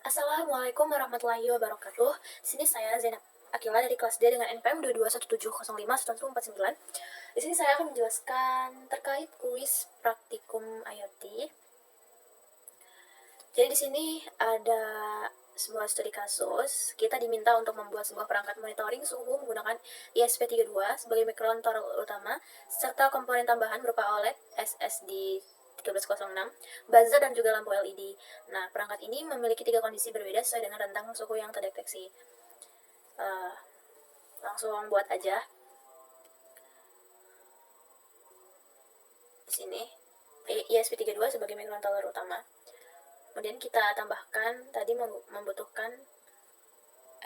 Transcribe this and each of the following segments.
Assalamualaikum warahmatullahi wabarakatuh. Sini saya Zainab Akila dari kelas D dengan NPM 221705149. Di sini saya akan menjelaskan terkait kuis praktikum IoT. Jadi di sini ada sebuah studi kasus. Kita diminta untuk membuat sebuah perangkat monitoring suhu menggunakan ISP32 sebagai mikrokontroller utama serta komponen tambahan berupa OLED, SSD 1306, buzzer, dan juga lampu LED. Nah, perangkat ini memiliki 3 kondisi berbeda sesuai dengan rentang suhu yang terdeteksi. Langsung buat aja. Di sini ISP32 sebagai mikrokontroller utama. Kemudian kita tambahkan tadi membutuhkan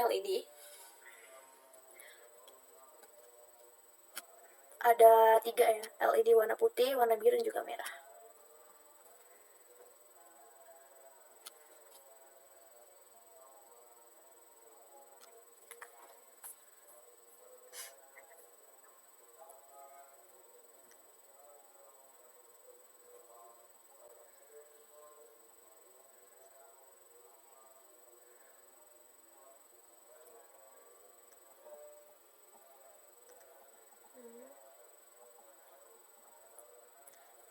LED. Ada 3 ya, LED warna putih, warna biru, dan juga merah.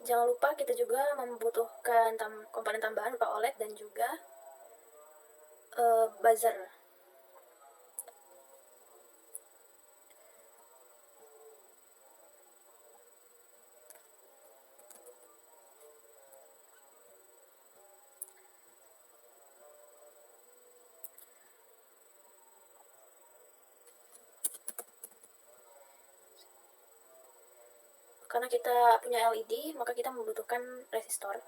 Jangan lupa kita juga membutuhkan komponen tambahan berupa OLED dan juga buzzer. Karena kita punya LED, maka kita membutuhkan resistor.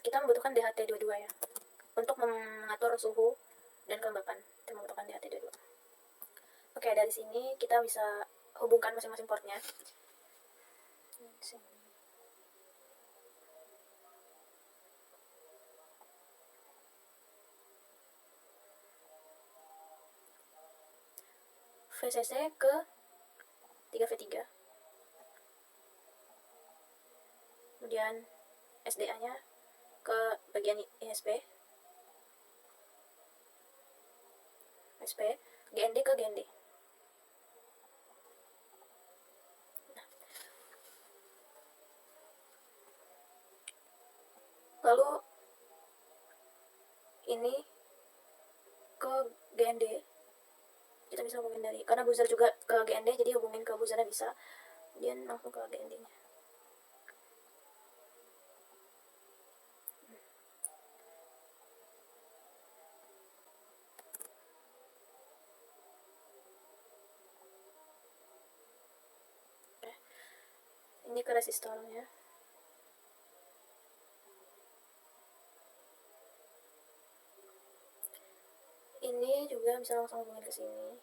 Kita membutuhkan DHT22 ya, untuk mengatur suhu dan kelembapan. Kita membutuhkan DHT22. Oke, dari sini kita bisa hubungkan masing-masing portnya. VCC ke 3V3. Kemudian SDA-nya ke bagian ISP, GND ke GND. Lalu ini ke GND, kita bisa hubungin dari, karena buzzer juga ke GND, jadi hubungin ke buzzernya bisa, kemudian langsung ke GND-nya. Ini ke resistornya. Ini juga bisa langsung hubungin ke sini.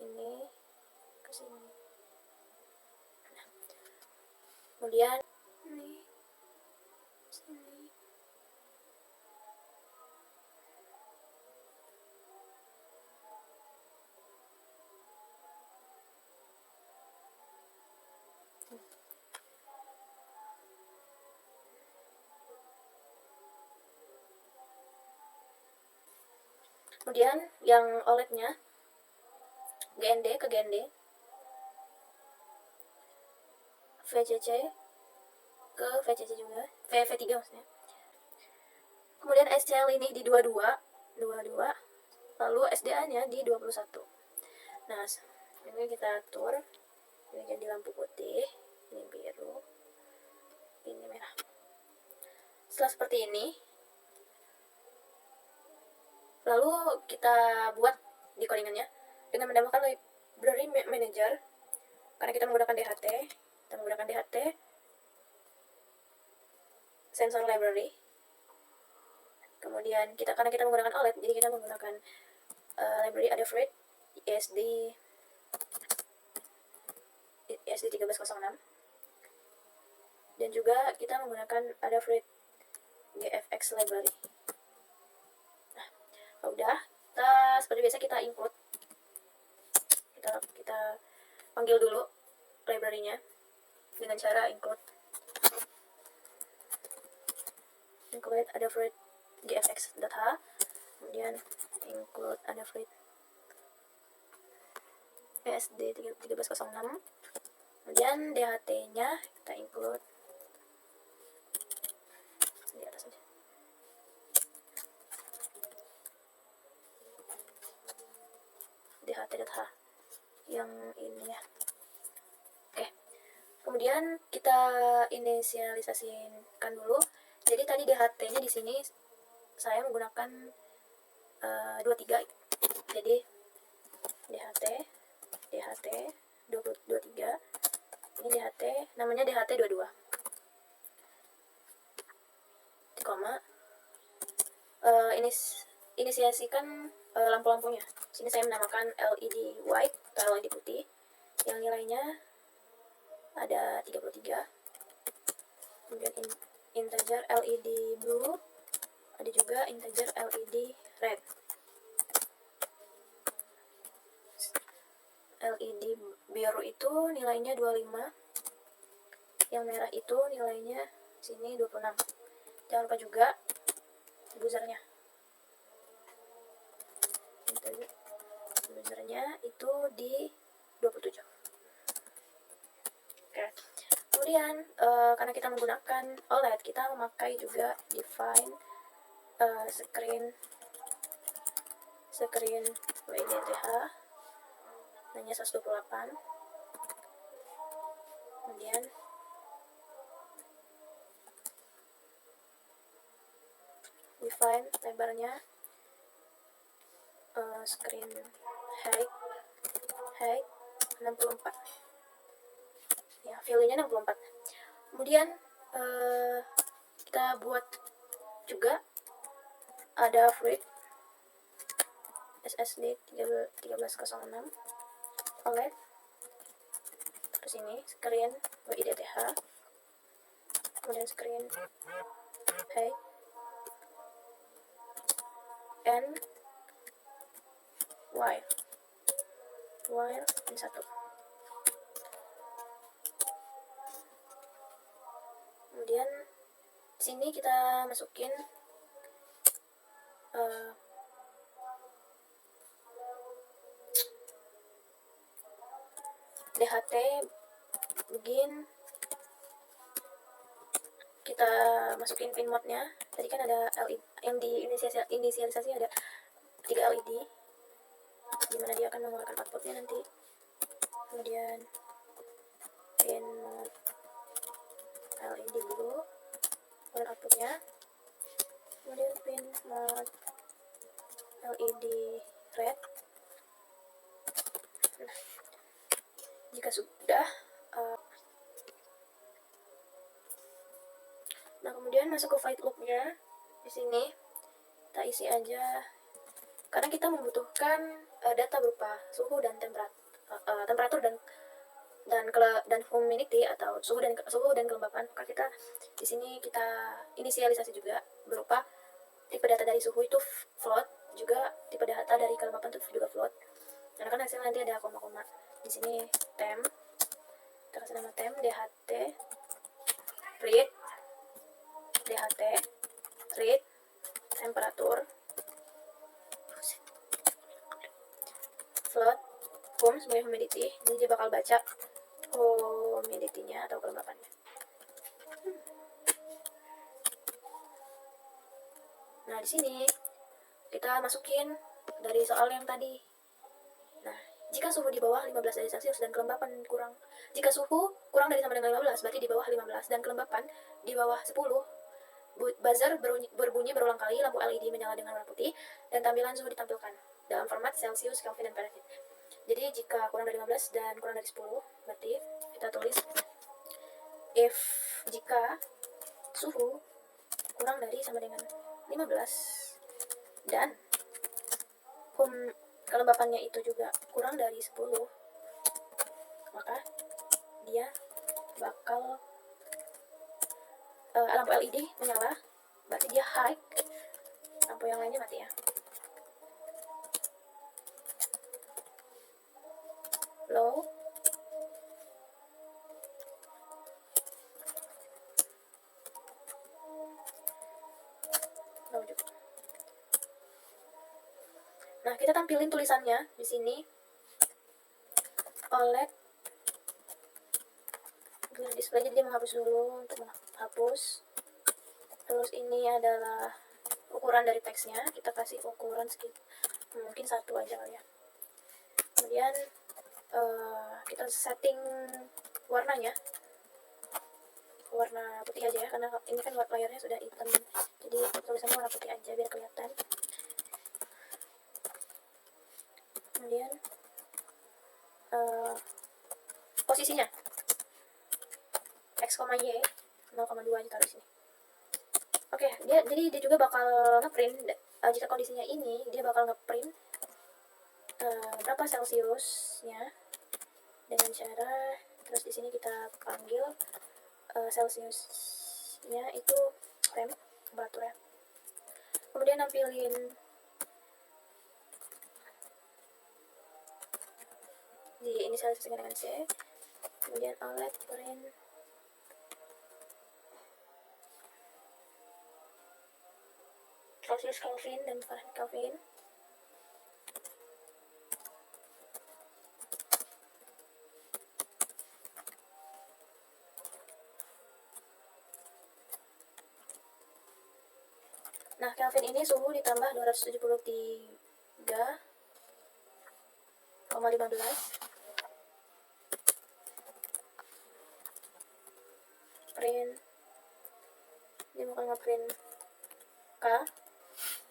Ini ke sini. Nah, kemudian ini sini. Kemudian yang OLED-nya GND ke GND, VCC ke VCC juga, V3 maksudnya. Kemudian SCL ini di 22, lalu SDA-nya di 21. Nah, Ini kita atur, ini jadi lampu putih, ini biru, ini merah. Setelah seperti ini, lalu kita buat decodingannya dengan menambahkan library manager. Karena kita menggunakan DHT, sensor library. Kemudian karena kita menggunakan OLED, jadi kita menggunakan library Adafruit ESD 1306, dan juga kita menggunakan Adafruit GFX library. Nah, udah, seperti biasa kita include, kita panggil dulu library-nya dengan cara include Adafruit GFX.h, kemudian include Adafruit ESD 1306, kemudian DHT-nya kita include di atas saja. DHT.h yang ini ya. Oke. Kemudian kita inisialisasikan dulu. Jadi tadi DHT-nya di sini saya menggunakan 23. Jadi DHT 23. Ini DHT, namanya DHT 22. Koma. Inisiasikan lampu-lampunya. Sini saya menamakan LED white atau LED putih, yang nilainya ada 33. Kemudian integer LED blue, ada juga integer LED red. LED biru itu nilainya 25, yang merah itu nilainya sini 26. Jangan lupa juga buzzernya. Buzzernya itu di 27. Oke. Kemudian karena kita menggunakan OLED, kita memakai juga define screen WIDTH, hanya 128. Kemudian define lebarnya screen height 64. Ya, value-nya 64. Kemudian kita buat juga ada Adafruit SSD 1306 OLED. Terus ini screen WIDTH, kemudian screen height and while ini satu. Kemudian sini kita masukin DHT begin, kita masukin pin mode-nya. Tadi kan ada LED yang di inisialisasi, ada 3 LED dimana dia akan mengeluarkan outputnya nanti. Kemudian pin mode LED dulu, keluar outputnya. Kemudian pin mode LED red. Nah, jika sudah, nah kemudian masuk ke void loop-nya. Di sini kita isi aja, karena kita membutuhkan data berupa suhu dan temperatur dan humidity atau suhu dan kelembapan. Maka kita di sini kita inisialisasi juga berupa tipe data dari suhu itu float, juga tipe data dari kelembapan itu juga float. Karena kan hasilnya nanti ada koma-koma. Di sini temp, kita kasih nama temp DHT read temperatur, float hum sebagai humidity. Jadi dia bakal baca humidity-nya atau kelembapannya. Nah, di sini kita masukin dari soal yang tadi. Nah, Jika suhu di bawah 15 derajat Celcius dan kelembapan kurang, jika suhu kurang dari sama dengan 15, berarti di bawah 15, dan kelembapan di bawah 10, buzzer berbunyi berulang kali, lampu LED menyala dengan warna putih, dan tampilan suhu ditampilkan dalam format Celsius, Kelvin, dan Fahrenheit. Jadi jika kurang dari 15 dan kurang dari 10, berarti kita tulis if jika suhu kurang dari sama dengan 15 dan kelembapannya itu juga kurang dari 10, maka dia bakal lampu LED menyala, berarti dia high, lampu yang lainnya mati ya. Low, low juga. Nah, kita tampilin tulisannya di sini. OLED display, jadi dia menghapus dulu untuk menghapus. Terus ini adalah ukuran dari teksnya, kita kasih ukuran sekitar mungkin 1 aja kali ya. Kemudian kita setting warnanya warna putih aja ya, karena ini kan layarnya sudah hitam, jadi tulisannya warna putih aja biar kelihatan. Kemudian posisinya X, Y 0,2 aja taruh sini. Oke, jadi dia juga bakal ngeprint, jika kondisinya ini dia bakal ngeprint berapa Celsiusnya dengan cara, terus di sini kita panggil Celsiusnya itu temperatur ya. Kemudian nampilin di inisialisasikan dengan C. Kemudian OLED print Celsius, Kelvin, dan Fahrenheit Kelvin. Nah, Kelvin ini suhu ditambah 273,15. Print, dia bakal ngeprint K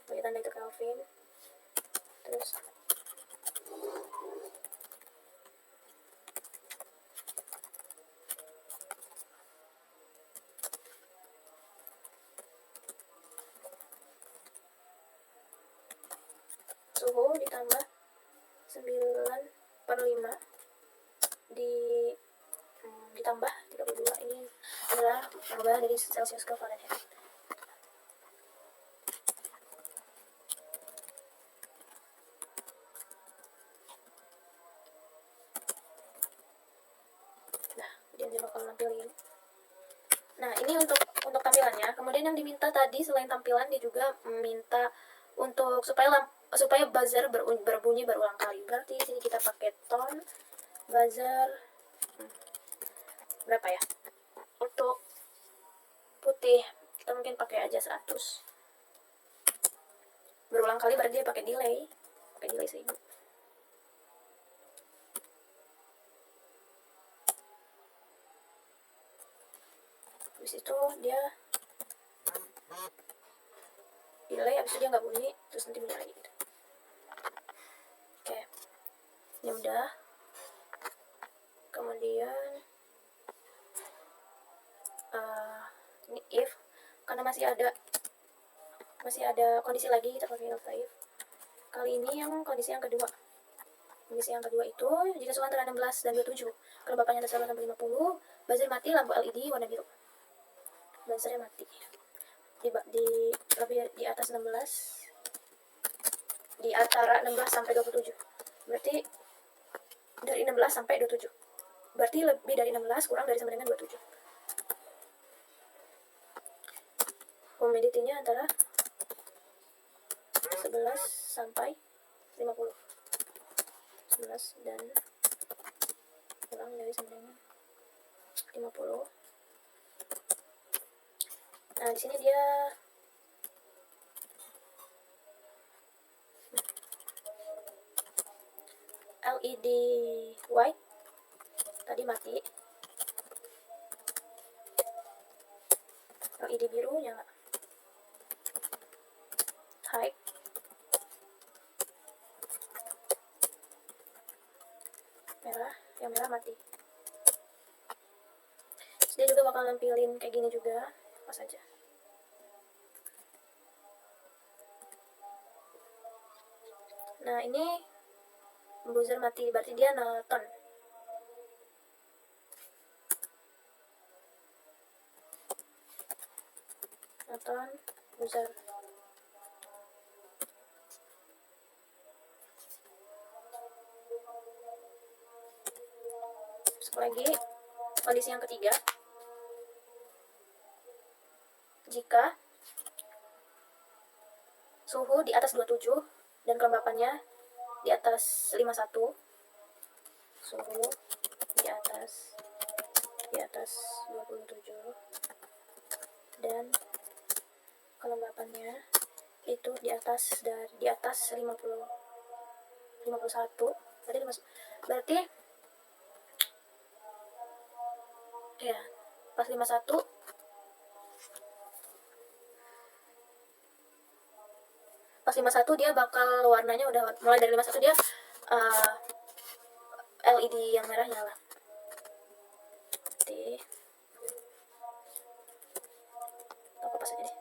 sebagai tanda itu Kelvin. Terus suhu ditambah 9/5 ditambah 32. Ini adalah perubahan dari Celsius ke Fahrenheit. Nah, dia bakal nampilin. Nah, ini untuk tampilannya. Kemudian yang diminta tadi selain tampilan, dia juga minta untuk supaya buzzer berbunyi berulang kali. Berarti sini kita pakai tone buzzer berapa ya? Untuk putih kita mungkin pakai aja 100. Berulang kali berarti dia pakai delay 1000. Habis itu dia delay, habis itu dia nggak bunyi, terus nanti bunyi lagi gitu. Oke, ini udah. Kemudian ini if, karena masih ada kondisi lagi, kita pakai if. Kali ini yang kondisi yang kedua. Kondisi yang kedua itu jika suhu antara 16 dan 27, kelembapannya antara 1 sampai 50, buzzer mati, lampu LED warna biru. Buzzernya mati. Lebih di atas 16, di antara 16 sampai 27. Berarti dari 16 sampai 27. Berarti lebih dari 16 kurang dari sama dengan 27. Humidity-nya antara 11 sampai 50. 11 dan kurang dari sama dengan 50. Nah, di sini dia LED white tadi mati, LED biru nyala, high, merah, yang merah mati. Terus dia juga bakal nampilin kayak gini juga, pas aja. Nah ini buzzer mati, berarti dia nonton. Nonton buzzer. Terus lagi kondisi yang ketiga, jika suhu di atas 27 dan kelembapannya di atas 51, suhu di atas 27 dan kelembapannya itu di atas 51, berarti ya pas 51 dia bakal warnanya udah mulai dari 51 dia LED yang merah nyala. Aku pas aja deh.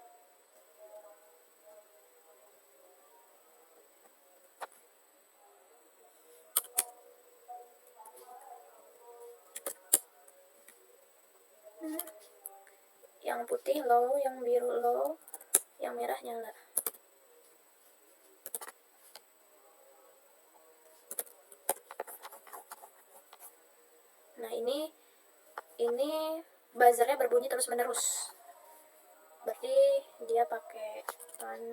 Yang putih low, yang biru low, yang merah nyala. Nah ini buzzernya berbunyi terus menerus, berarti dia pakai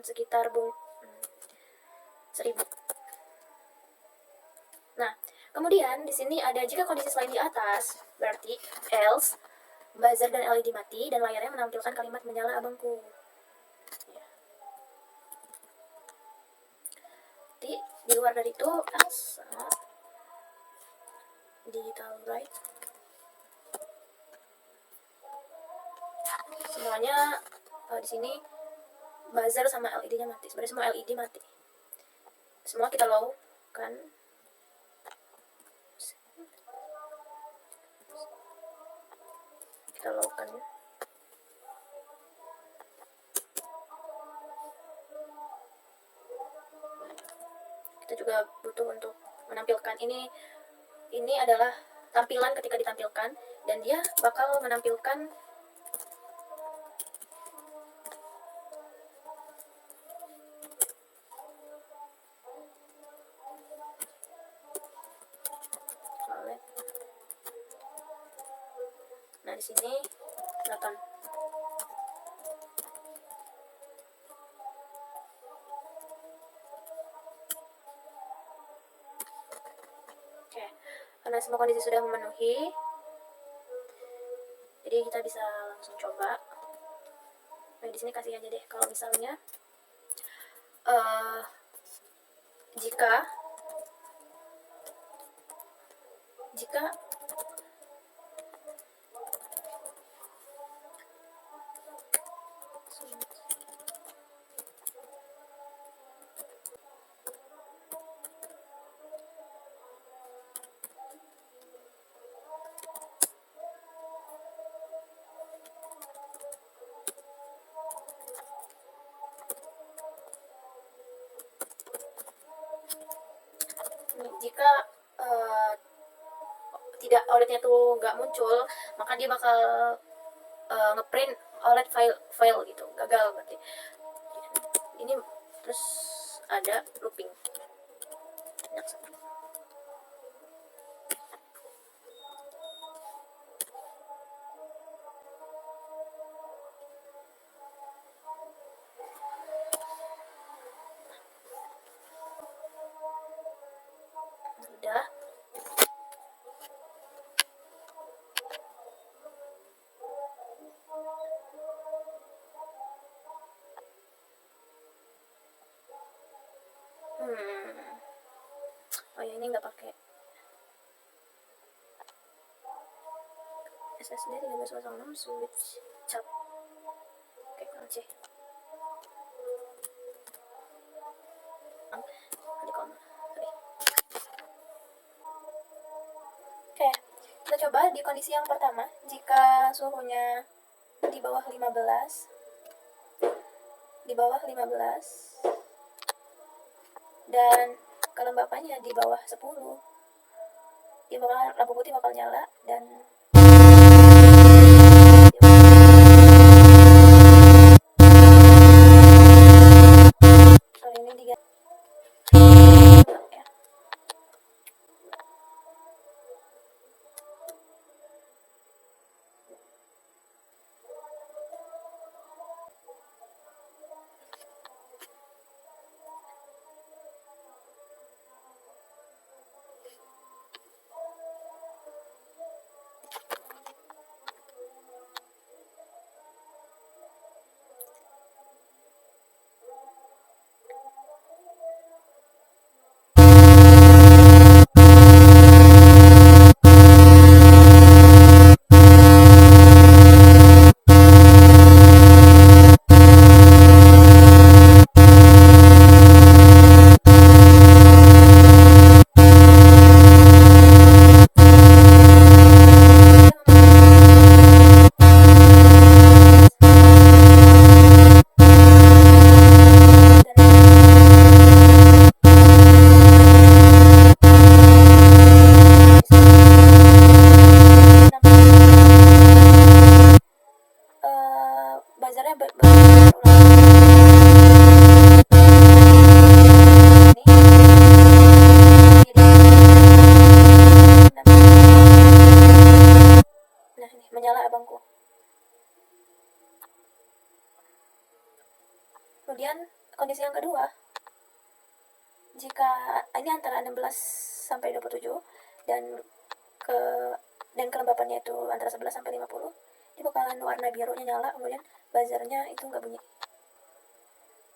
sekitar 1000. Nah kemudian di sini ada jika kondisi selain di atas, berarti else buzzer dan LED mati dan layarnya menampilkan kalimat menyala abangku. Jadi di luar dari itu else digital right, semuanya di sini buzzer sama LED-nya mati. Sebenarnya semua LED mati, semua kita low kan. Kita low kan. Kita juga butuh untuk menampilkan ini adalah tampilan ketika ditampilkan, dan dia bakal menampilkan nah di sini nonton. Oke, karena semua kondisi sudah memenuhi, jadi kita bisa langsung coba. Nah di sini kasih aja deh kalau misalnya jika tidak OLED-nya tuh nggak muncul, maka dia bakal ngeprint OLED file gitu, gagal berarti. Ini terus ada looping. Udah. Oh ya, ini nggak pakai SSD 1306 switch cap. Oke, C. Oke, kita coba di kondisi yang pertama. Jika suhunya di bawah 15 dan kelembapannya di bawah 10, lampu putih bakal nyala dan ini diganti ya. Buzzernya nah ini menyala abangku. Kemudian kondisi yang kedua, jika ini antara 16 sampai 27 dan kelembapannya itu antara 11 sampai 50, ini bakalan warna birunya nyala, kemudian buzzernya itu nggak bunyi,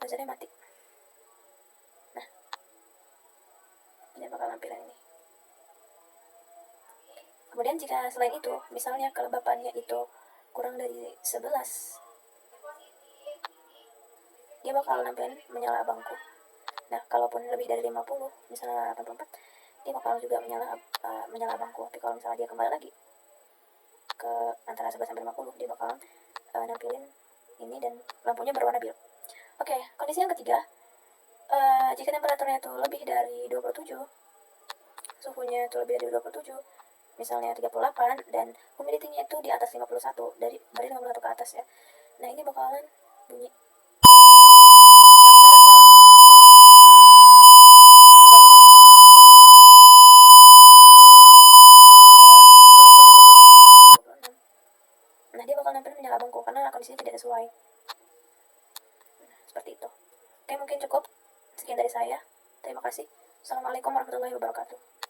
buzzernya mati. Nah, ini bakal lampiran ini. Kemudian jika selain itu, misalnya kelembapannya itu kurang dari 11, dia bakal nampilin menyala abangku. Nah, kalaupun lebih dari 50, misalnya 84, dia bakal juga menyala abangku. Tapi kalau misalnya dia kembali lagi ke antara 11 sampai 50, dia bakal nampilin ini dan lampunya berwarna biru. Oke, kondisi yang ketiga, jika temperaturnya itu lebih dari 27, suhunya itu lebih dari 27, misalnya 38, dan humidity-nya itu di atas 51, dari 51 ke atas ya. Nah, ini bakalan bunyi menyala abangku karena kondisinya tidak sesuai. Seperti itu. Oke, mungkin cukup. Sekian dari saya. Terima kasih. Assalamualaikum warahmatullahi wabarakatuh.